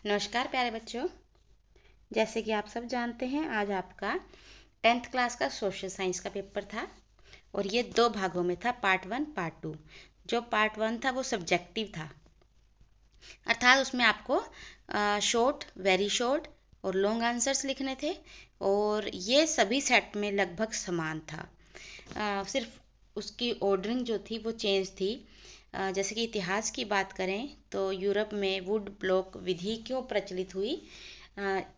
नमस्कार प्यारे बच्चों। जैसे कि आप सब जानते हैं, आज आपका 10th क्लास का सोशल साइंस का पेपर था और ये दो भागों में था, पार्ट 1 पार्ट 2। जो पार्ट 1 था वो सब्जेक्टिव था, अर्थात उसमें आपको शॉर्ट, वेरी शॉर्ट और लॉन्ग आंसर्स लिखने थे और ये सभी सेट में लगभग समान था। सिर्फ उसकी ऑर्डरिंग जो थी वो चेंज थी। जैसे कि इतिहास की बात करें तो यूरोप में वुड ब्लॉक विधि क्यों प्रचलित हुई?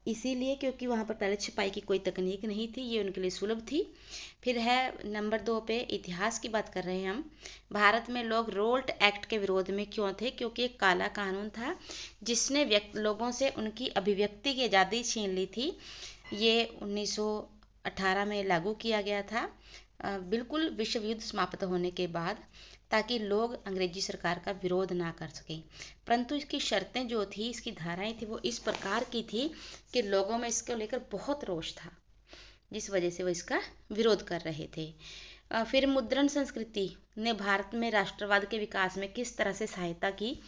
इसीलिए क्योंकि वहाँ पर पहले छपाई की कोई तकनीक नहीं थी, ये उनके लिए सुलभ थी। फिर है नंबर 2 पे, इतिहास की बात कर रहे हैं हम। भारत में लोग रोल्ट एक्ट के विरोध में क्यों थे? क्योंकि एक काला कानून था जिसने लोगों से उनकी अभिव्यक्ति की आज़ादी छीन ली थी। ये 1918 में लागू किया गया था, बिल्कुल विश्व युद्ध समाप्त होने के बाद, ताकि लोग अंग्रेजी सरकार का विरोध ना कर सकें। परंतु इसकी शर्तें जो थी, इसकी धाराएं थी, वो इस प्रकार की थी कि लोगों में इसको लेकर बहुत रोष था, जिस वजह से वो इसका विरोध कर रहे थे। फिर मुद्रण संस्कृति ने भारत में राष्ट्रवाद के विकास में किस तरह से सहायता की?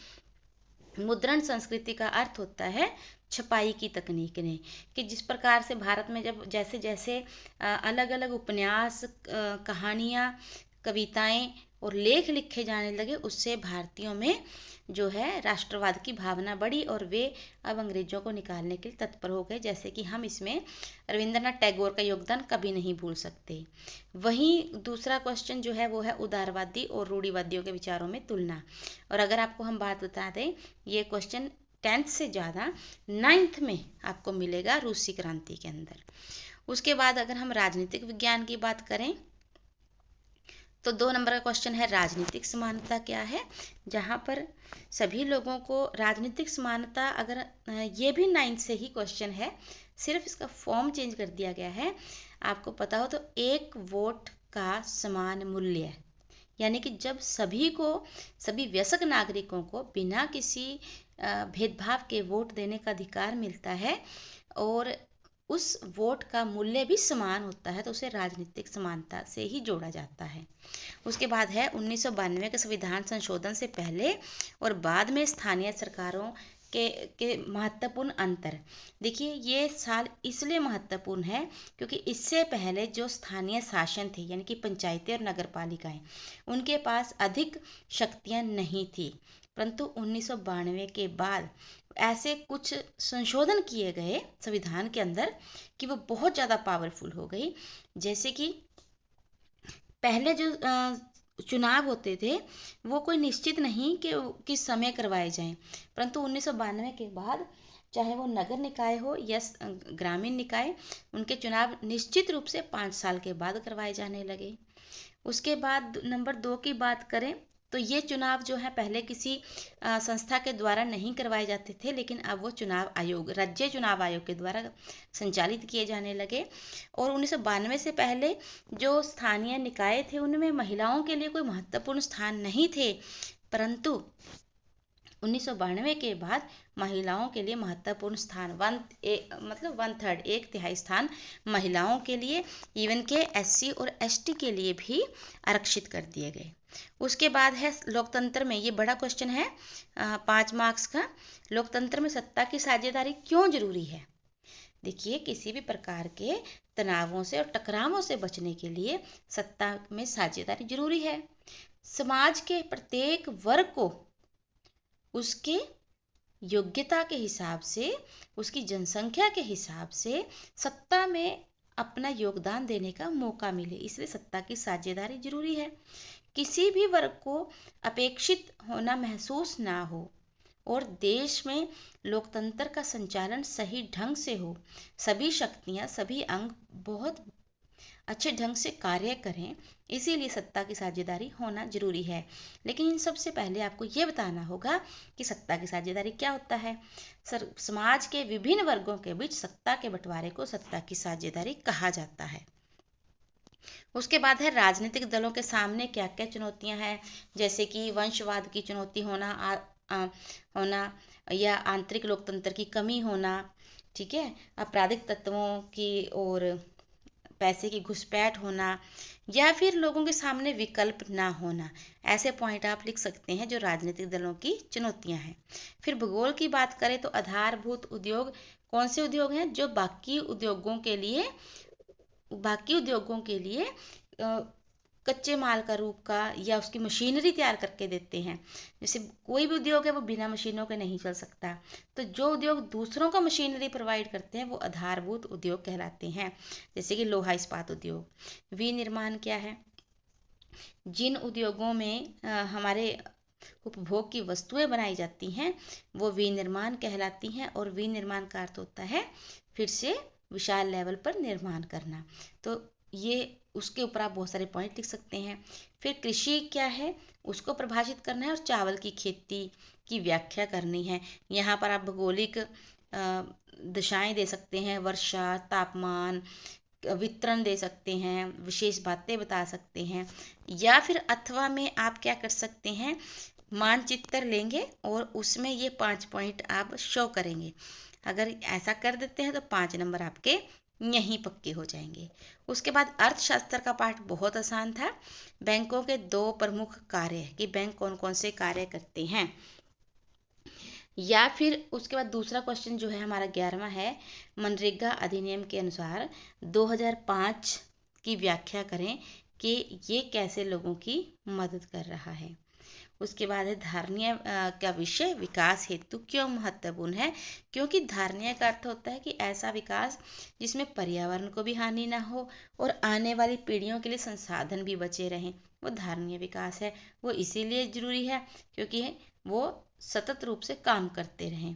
मुद्रण संस्कृति का अर्थ होता है छपाई की तकनीक ने, कि जिस प्रकार से भारत में जब जैसे जैसे अलग अलग उपन्यास, कहानियाँ, कविताएं और लेख लिखे जाने लगे, उससे भारतीयों में जो है राष्ट्रवाद की भावना बढ़ी और वे अब अंग्रेजों को निकालने के लिए तत्पर हो गए। जैसे कि हम इसमें रविंद्रनाथ टैगोर का योगदान कभी नहीं भूल सकते। वहीं दूसरा क्वेश्चन जो है वो है उदारवादी और रूढ़िवादियों के विचारों में तुलना। और अगर आपको हम बात बता दें, ये क्वेश्चन 10th से ज़्यादा 9th में आपको मिलेगा रूसी क्रांति के अंदर। उसके बाद अगर हम राजनीतिक विज्ञान की बात करें तो 2 नंबर का क्वेश्चन है राजनीतिक समानता क्या है, जहाँ पर सभी लोगों को राजनीतिक समानता, अगर ये भी 9th से ही क्वेश्चन है, सिर्फ इसका फॉर्म चेंज कर दिया गया है। आपको पता हो तो एक वोट का समान मूल्य, यानी कि जब सभी वयस्क नागरिकों को बिना किसी भेदभाव के वोट देने का अधिकार मिलता है और उस वोट का मूल्य भी समान होता है, तो उसे राजनीतिक समानता से ही जोड़ा जाता है। उसके बाद है 1992 के संविधान संशोधन से पहले और बाद में स्थानीय सरकारों के महत्वपूर्ण अंतर। देखिए, ये साल इसलिए महत्वपूर्ण है क्योंकि इससे पहले जो स्थानीय शासन थे, यानी कि पंचायतें और नगर पालिकाएं, उनके पास अधिक शक्तियां नहीं थी। परंतु 1992 के बाद ऐसे कुछ संशोधन किए गए संविधान के अंदर कि वो बहुत ज़्यादा पावरफुल हो गई। जैसे कि पहले जो चुनाव होते थे वो कोई निश्चित नहीं कि किस समय करवाए जाएं, परंतु 1992 के बाद चाहे वो नगर निकाय हो या ग्रामीण निकाय, उनके चुनाव निश्चित रूप से 5 साल के बाद करवाए जाने लगे। उसके बाद नंबर 2 की बात करें तो ये चुनाव जो है पहले किसी संस्था के द्वारा नहीं करवाए जाते थे, लेकिन अब वो चुनाव आयोग, राज्य चुनाव आयोग के द्वारा संचालित किए जाने लगे। और 1992 से पहले जो स्थानीय निकाय थे उनमें महिलाओं के लिए कोई महत्वपूर्ण स्थान नहीं थे, परंतु 1992 के बाद महिलाओं के लिए महत्वपूर्ण स्थान मतलब 1/3, 1/3 स्थान महिलाओं के लिए, इवन के SC और ST के लिए भी आरक्षित कर दिए गए। उसके बाद है लोकतंत्र में, ये बड़ा क्वेश्चन है 5 मार्क्स का। लोकतंत्र में सत्ता की साझेदारी क्यों जरूरी है? देखिए, किसी भी प्रकार के तनावों से और टकरावों से बचने के लिए सत्ता में साझेदारी जरूरी है। समाज के प्रत्येक वर्ग को उसके योग्यता के हिसाब से, उसकी जनसंख्या के हिसाब से सत्ता में अपना योगदान देने का मौका मिले, इसलिए सत्ता की साझेदारी जरूरी है। किसी भी वर्ग को अपेक्षित होना महसूस ना हो और देश में लोकतंत्र का संचालन सही ढंग से हो, सभी शक्तियां, सभी अंग बहुत अच्छे ढंग से कार्य करें, इसीलिए सत्ता की साझेदारी होना जरूरी है। लेकिन इन सबसे पहले आपको ये बताना होगा कि सत्ता की साझेदारी क्या होता है। समाज के विभिन्न वर्गों के बीच सत्ता के बंटवारे को सत्ता की साझेदारी कहा जाता है। उसके बाद है राजनीतिक दलों के सामने क्या क्या चुनौतियां हैं, जैसे कि वंशवाद की चुनौती होना या आंतरिक लोकतंत्र की कमी होना, ठीक है, आपराधिक तत्वों की और पैसे की घुसपैठ होना, या फिर लोगों के सामने विकल्प ना होना। ऐसे पॉइंट आप लिख सकते हैं जो राजनीतिक दलों की चुनौतियां हैं। फिर भूगोल की बात करें तो आधारभूत उद्योग कौन से उद्योग हैं जो बाकी उद्योगों के लिए कच्चे माल का रूप का या उसकी मशीनरी तैयार करके देते हैं। जैसे कोई भी उद्योग है वो बिना मशीनों के नहीं चल सकता, तो जो उद्योग दूसरों को मशीनरी प्रोवाइड करते हैं वो आधारभूत उद्योग कहलाते हैं। जैसे कि लोहा इस्पात उद्योग। विनिर्माण क्या है? जिन उद्योगों में हमारे उपभोग की वस्तुएं बनाई जाती हैं वो विनिर्माण कहलाती हैं। और विनिर्माण का अर्थ होता है फिर से विशाल लेवल पर निर्माण करना। तो ये उसके ऊपर आप बहुत सारे पॉइंट लिख सकते हैं। फिर कृषि क्या है उसको परिभाषित करना है और चावल की खेती की व्याख्या करनी है। यहाँ पर आप भौगोलिक दिशाएं दे सकते हैं, वर्षा, तापमान, वितरण दे सकते हैं, विशेष बातें बता सकते हैं। या फिर अथवा में आप क्या कर सकते हैं, मानचित्र लेंगे और उसमें ये 5 पॉइंट आप शो करेंगे। अगर ऐसा कर देते हैं तो 5 नंबर आपके यहीं पक्के हो जाएंगे। उसके बाद अर्थशास्त्र का पाठ बहुत आसान था। बैंकों के 2 प्रमुख कार्य कि बैंक कौन कौन से कार्य करते हैं। या फिर उसके बाद दूसरा क्वेश्चन जो है हमारा 11वां है, मनरेगा अधिनियम के अनुसार 2005 की व्याख्या करें कि ये कैसे लोगों की मदद कर रहा है। उसके बाद है धारणीय का विषय विकास हेतु क्यों महत्वपूर्ण है। क्योंकि धारणीय का अर्थ होता है कि ऐसा विकास जिसमें पर्यावरण को भी हानि ना हो और आने वाली पीढ़ियों के लिए संसाधन भी बचे रहें, वो धारणीय विकास है। वो इसीलिए जरूरी है क्योंकि वो सतत रूप से काम करते रहें।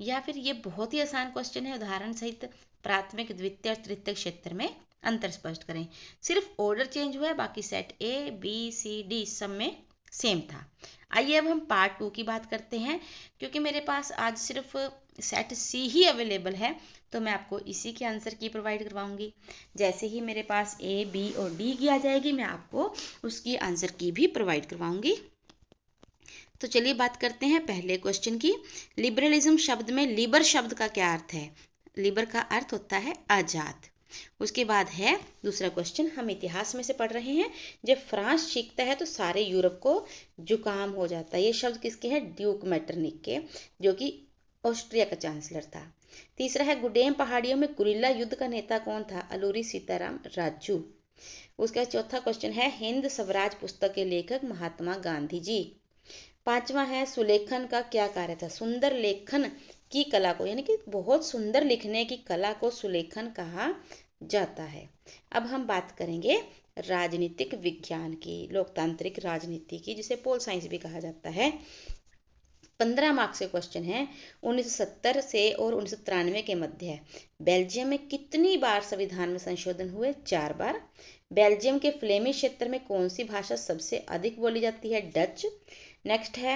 या फिर ये बहुत ही आसान क्वेश्चन है, उदाहरण सहित प्राथमिक, द्वितीय और तृतीय क्षेत्र में अंतर स्पष्ट करें। सिर्फ ऑर्डर चेंज हुआ है, बाकी सेट ABCD सब में सेम था। आइए अब हम पार्ट 2 की बात करते हैं। क्योंकि मेरे पास आज सिर्फ सेट C ही अवेलेबल है तो मैं आपको इसी के आंसर की प्रोवाइड करवाऊंगी। जैसे ही मेरे पास A, B और D की आ जाएगी मैं आपको उसकी आंसर की भी प्रोवाइड करवाऊंगी। तो चलिए बात करते हैं पहले क्वेश्चन की। लिबरलिज्म शब्द में लिबर शब्द का क्या अर्थ है? लिबर का अर्थ होता है आजाद। उसके बाद है दूसरा क्वेश्चन, हम इतिहास में से पढ़ रहे हैं। जब फ्रांस जीतता है तो सारे यूरोप को जुकाम हो जाता है। ये शब्द किसके हैं? ड्यूक मेटरनिक के, जो कि ऑस्ट्रिया का चांसलर था। तीसरा है गुडेम पहाड़ियों में गुरिल्ला युद्ध का नेता कौन था? अलूरी सीताराम राजू। उसका चौथा क्वेश्चन है हिंद स्वराज पुस्तक के लेखक महात्मा गांधी जी। पांचवा है सुलेखन का क्या कार्य था? सुंदर लेखन की कला को, यानी कि बहुत सुंदर लिखने की कला को सुलेखन कहा जाता है। अब हम बात करेंगे राजनीतिक विज्ञान की, लोकतांत्रिक राजनीति की, जिसे पोल साइंस भी कहा जाता है। 15 मार्क्स के क्वेश्चन है। 1970 से और 1993 के मध्य है बेल्जियम में कितनी बार संविधान में संशोधन हुए? 4 बार। बेल्जियम के फ्लेमिश क्षेत्र में कौन सी भाषा सबसे अधिक बोली जाती है? डच। नेक्स्ट है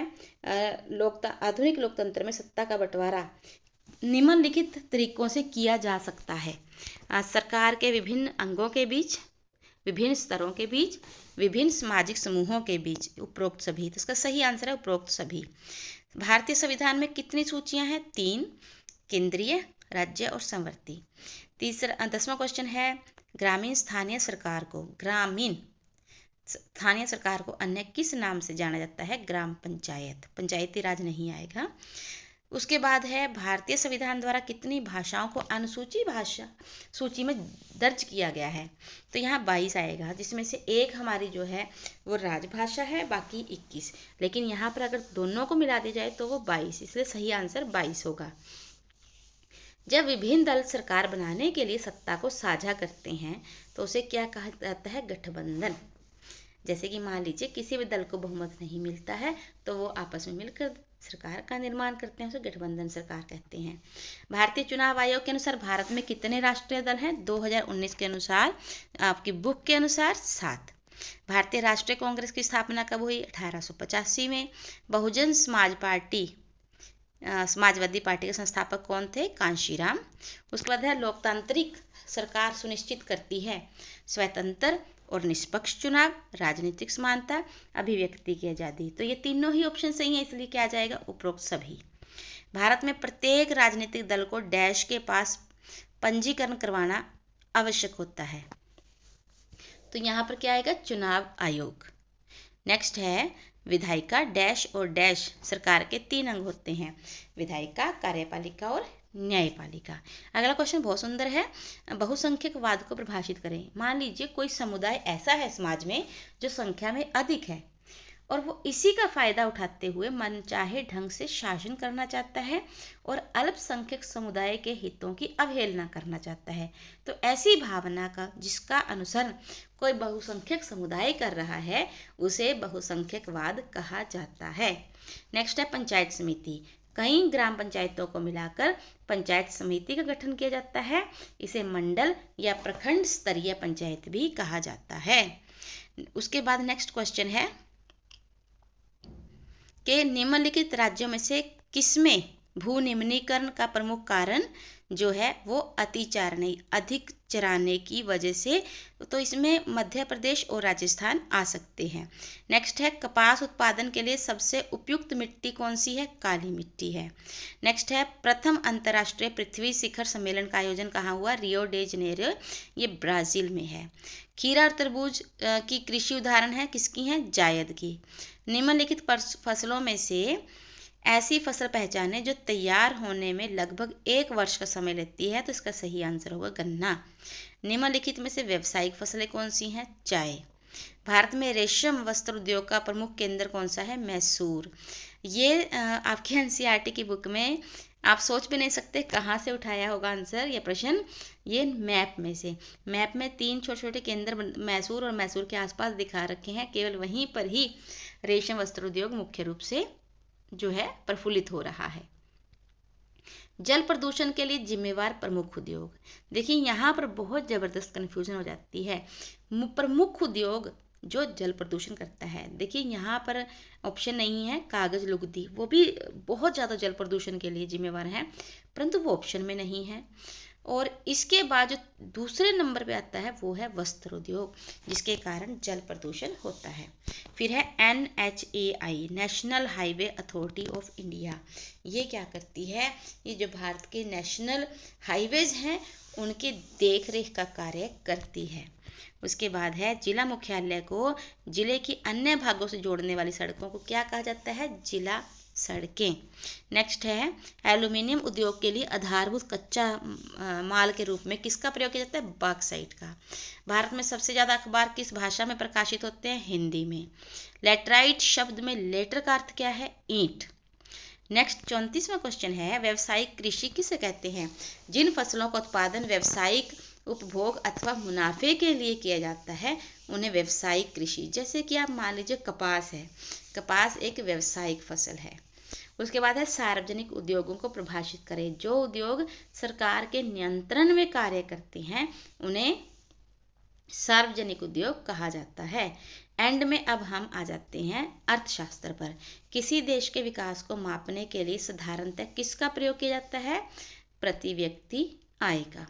आधुनिक लोकतंत्र में सत्ता का बंटवारा निम्नलिखित तरीकों से किया जा सकता है। सरकार के विभिन्न अंगों के बीच, विभिन्न स्तरों के बीच, विभिन्न सामाजिक समूहों के बीच, उपरोक्त सभी। तो इसका सही आंसर है उपरोक्त सभी। भारतीय संविधान में कितनी सूचियां हैं? 3, केंद्रीय, राज्य और संवर्ती। 10वां क्वेश्चन है ग्रामीण स्थानीय सरकार को अन्य किस नाम से जाना जाता है? ग्राम पंचायत। पंचायती राज नहीं आएगा। उसके बाद है भारतीय संविधान द्वारा कितनी भाषाओं को अनुसूची भाषा सूची में दर्ज किया गया है? तो यहाँ 22 आएगा, जिसमें से एक हमारी जो है वो राजभाषा है, बाकी 21। लेकिन यहाँ पर अगर दोनों को मिला दिया जाए तो वो 22, इसलिए सही आंसर 22 होगा। जब विभिन्न दल सरकार बनाने के लिए सत्ता को साझा करते हैं तो उसे क्या कहा जाता है? गठबंधन। जैसे कि मान लीजिए किसी भी दल को बहुमत नहीं मिलता है तो वो आपस में मिलकर सरकार का निर्माण करते हैं, उसे गठबंधन सरकार कहते हैं। भारतीय चुनाव आयोग के अनुसार भारत में कितने राष्ट्रीय दल हैं? 2019 के अनुसार, आपकी बुक के अनुसार 7। भारतीय राष्ट्रीय कांग्रेस की स्थापना कब हुई? 1885 में। बहुजन समाजवादी पार्टी के संस्थापक कौन थे? कांशीराम। उसके बाद है लोकतांत्रिक सरकार सुनिश्चित करती है स्वतंत्र और निष्पक्ष चुनाव, राजनीतिक समानता, अभिव्यक्ति की आज़ादी। तो ये तीनों ही ऑप्शन सही है, इसलिए क्या आ जाएगा? उपरोक्त सभी। भारत में प्रत्येक राजनीतिक दल को डैश के पास पंजीकरण करवाना आवश्यक होता है। तो यहाँ पर क्या आएगा, चुनाव आयोग। नेक्स्ट है विधायिका डैश और डैश सरकार के 3 अंग होते हैं, विधायिका, कार्यपालिका और न्यायपालिका। अगला क्वेश्चन बहुत सुंदर है, बहुसंख्यकवाद को परिभाषित करें। मान लीजिए कोई समुदाय ऐसा है समाज में जो संख्या में अधिक है और वो इसी का फायदा उठाते हुए मनचाहे ढंग से शासन करना चाहता है और अल्पसंख्यक समुदाय के हितों की अवहेलना करना चाहता है। तो ऐसी भावना का जिसका अनुसरण कोई बहुसंख्यक समुदाय कर रहा है उसे बहुसंख्यकवाद कहा जाता है। नेक्स्ट है पंचायत समिति। कई ग्राम पंचायतों को मिलाकर पंचायत समिति का गठन किया जाता है। इसे मंडल या प्रखंड स्तरीय पंचायत भी कहा जाता है। उसके बाद नेक्स्ट क्वेश्चन है कि निम्नलिखित राज्यों में से किसमें भूनिम्नीकरण का प्रमुख कारण जो है वो अधिक चराने की वजह से, तो इसमें मध्य प्रदेश और राजस्थान आ सकते हैं। नेक्स्ट है कपास उत्पादन के लिए सबसे उपयुक्त मिट्टी कौन सी है, काली मिट्टी है। नेक्स्ट है प्रथम अंतर्राष्ट्रीय पृथ्वी शिखर सम्मेलन का आयोजन कहाँ हुआ, रियो डे जनेरियो, ये ब्राजील में है। खीरा और तरबूज की कृषि उदाहरण है किसकी है, जायद की। निम्नलिखित फसलों में से ऐसी फसल पहचाने जो तैयार होने में लगभग 1 वर्ष का समय लेती है, तो इसका सही आंसर होगा गन्ना। निम्नलिखित में से व्यावसायिक फसलें कौन सी हैं, चाय। भारत में रेशम वस्त्र उद्योग का प्रमुख केंद्र कौन सा है, मैसूर। ये आपके एनसीईआरटी की बुक में आप सोच भी नहीं सकते कहाँ से उठाया होगा आंसर या प्रश्न, ये मैप में से। मैप में 3 छोटे छोटे केंद्र मैसूर और मैसूर के आसपास दिखा रखे हैं, केवल वहीं पर ही रेशम वस्त्र उद्योग मुख्य रूप से जो है प्रफुल्लित हो रहा है। जल प्रदूषण के लिए जिम्मेवार प्रमुख उद्योग। देखिए यहाँ पर बहुत जबरदस्त कन्फ्यूजन हो जाती है। प्रमुख उद्योग जो जल प्रदूषण करता है, देखिए यहाँ पर ऑप्शन नहीं है कागज लुगदी, वो भी बहुत ज़्यादा जल प्रदूषण के लिए जिम्मेवार है, परंतु वो ऑप्शन में नहीं है। और इसके बाद जो दूसरे नंबर पे आता है वो है वस्त्र उद्योग, जिसके कारण जल प्रदूषण होता है। फिर है NHAI, national highway authority of India. ये क्या करती है, ये जो भारत के नेशनल हाईवेज हैं उनके देख रेख का कार्य करती है। उसके बाद है जिला मुख्यालय को जिले की अन्य भागों से जोड़ने वाली सड़कों को क्या कहा जाता है, जिला सड़कें। नेक्स्ट है एल्यूमिनियम उद्योग के लिए आधारभूत कच्चा माल के रूप में किसका प्रयोग किया जाता है, बॉक्साइट का। भारत में सबसे ज़्यादा अखबार किस भाषा में प्रकाशित होते हैं, हिंदी में। लेटराइट शब्द में लेटर का अर्थ क्या है, ईंट। नेक्स्ट 34वां क्वेश्चन है व्यावसायिक कृषि किसे कहते हैं, जिन फसलों का उत्पादन व्यावसायिक उपभोग अथवा मुनाफे के लिए किया जाता है उन्हें व्यावसायिक कृषि। जैसे कि आप मान लीजिए कपास है, कपास एक व्यावसायिक फसल है। उसके बाद है सार्वजनिक उद्योगों को परिभाषित करें। जो उद्योग सरकार के नियंत्रण में कार्य करते हैं उन्हें सार्वजनिक उद्योग कहा जाता है। एंड में अब हम आ जाते हैं अर्थशास्त्र पर। किसी देश के विकास को मापने के लिए साधारणतः किसका प्रयोग किया जाता है, प्रति व्यक्ति आय का।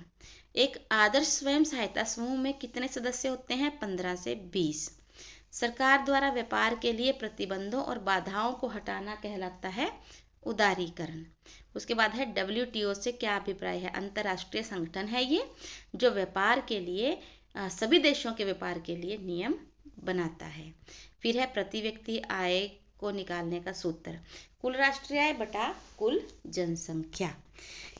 एक आदर्श स्वयं सहायता समूह में कितने सदस्य होते हैं, 15 से 20। सरकार द्वारा व्यापार के लिए प्रतिबंधों और बाधाओं को हटाना कहलाता है उदारीकरण। उसके बाद है WTO से क्या अभिप्राय है, अंतर्राष्ट्रीय संगठन है ये जो व्यापार के लिए सभी देशों के व्यापार के लिए नियम बनाता है। फिर है प्रति व्यक्ति आय को निकालने का सूत्र, कुल राष्ट्रीय आय बटा कुल जनसंख्या।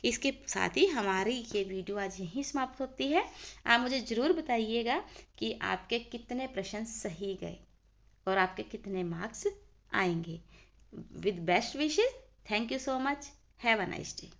इसके साथ ही हमारी ये वीडियो आज यहीं समाप्त होती है। आप मुझे ज़रूर बताइएगा कि आपके कितने प्रश्न सही गए और आपके कितने मार्क्स आएंगे। With best wishes, thank you so much, have a nice day.